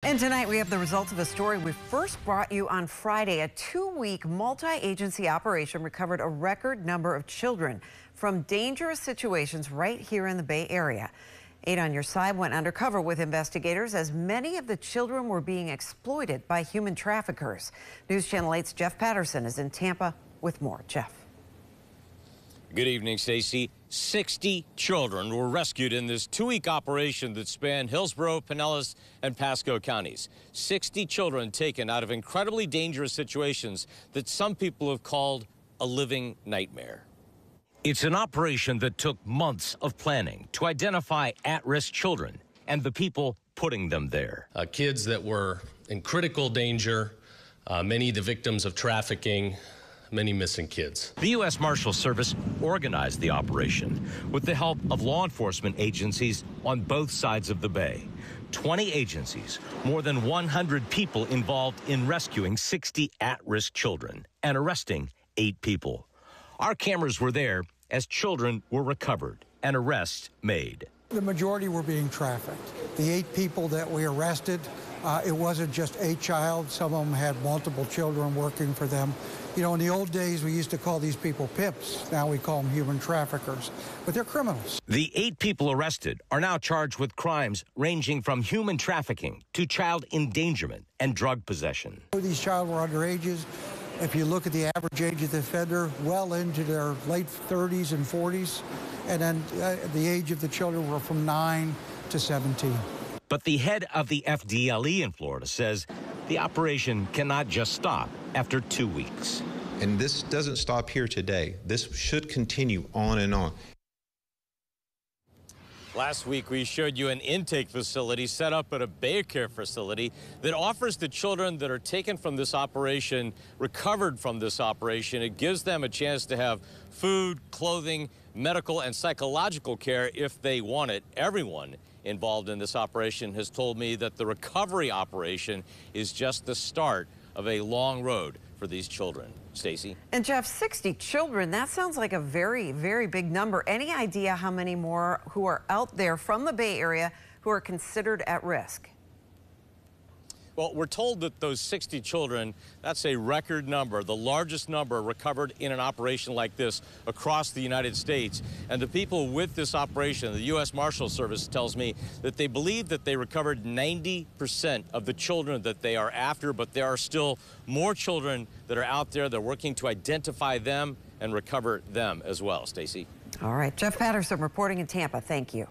And tonight we have the results of a story we first brought you on Friday. A 2-week multi-agency operation recovered a record number of children from dangerous situations right here in the Bay Area. 8 on Your Side went undercover with investigators as many of the children were being exploited by human traffickers. News Channel 8's Jeff Patterson is in Tampa with more. Jeff. Good evening, Stacy. 60 children were rescued in this 2-week operation that spanned Hillsborough, Pinellas, and Pasco counties. 60 children taken out of incredibly dangerous situations that some people have called a living nightmare. It's an operation that took months of planning to identify at-risk children and the people putting them there. Kids that were in critical danger, many the victims of trafficking, many missing kids. The U.S. Marshals Service organized the operation with the help of law enforcement agencies on both sides of the bay. 20 agencies, more than 100 people involved in rescuing 60 at-risk children and arresting 8 people. Our cameras were there as children were recovered and arrests made. The majority were being trafficked. The 8 people that we arrested, it wasn't just a child. Some of them had multiple children working for them. You know, in the old days, we used to call these people pimps. Now we call them human traffickers, but they're criminals. The 8 people arrested are now charged with crimes ranging from human trafficking to child endangerment and drug possession. These children were underages. If you look at the average age of the offender, well into their late 30s and 40s, and then the age of the children were from 9 to 17. But the head of the FDLE in Florida says the operation cannot just stop after 2 weeks. And this doesn't stop here today. This should continue on and on. Last week, we showed you an intake facility set up at a Bay Care facility that offers the children that are taken from this operation, recovered from this operation. It gives them a chance to have food, clothing, medical, and psychological care if they want it. Everyone involved in this operation has told me that the recovery operation is just the start of a long road for these children. Stacy? And Jeff, 60 children, that sounds like a very, very big number. Any idea how many more who are out there from the Bay Area who are considered at risk? Well, we're told that those 60 children, that's a record number, the largest number recovered in an operation like this across the United States. And the people with this operation, the U.S. Marshals Service tells me that they believe that they recovered 90% of the children that they are after, but there are still more children that are out there. They're working to identify them and recover them as well. Stacy? All right, Jeff Patterson reporting in Tampa. Thank you.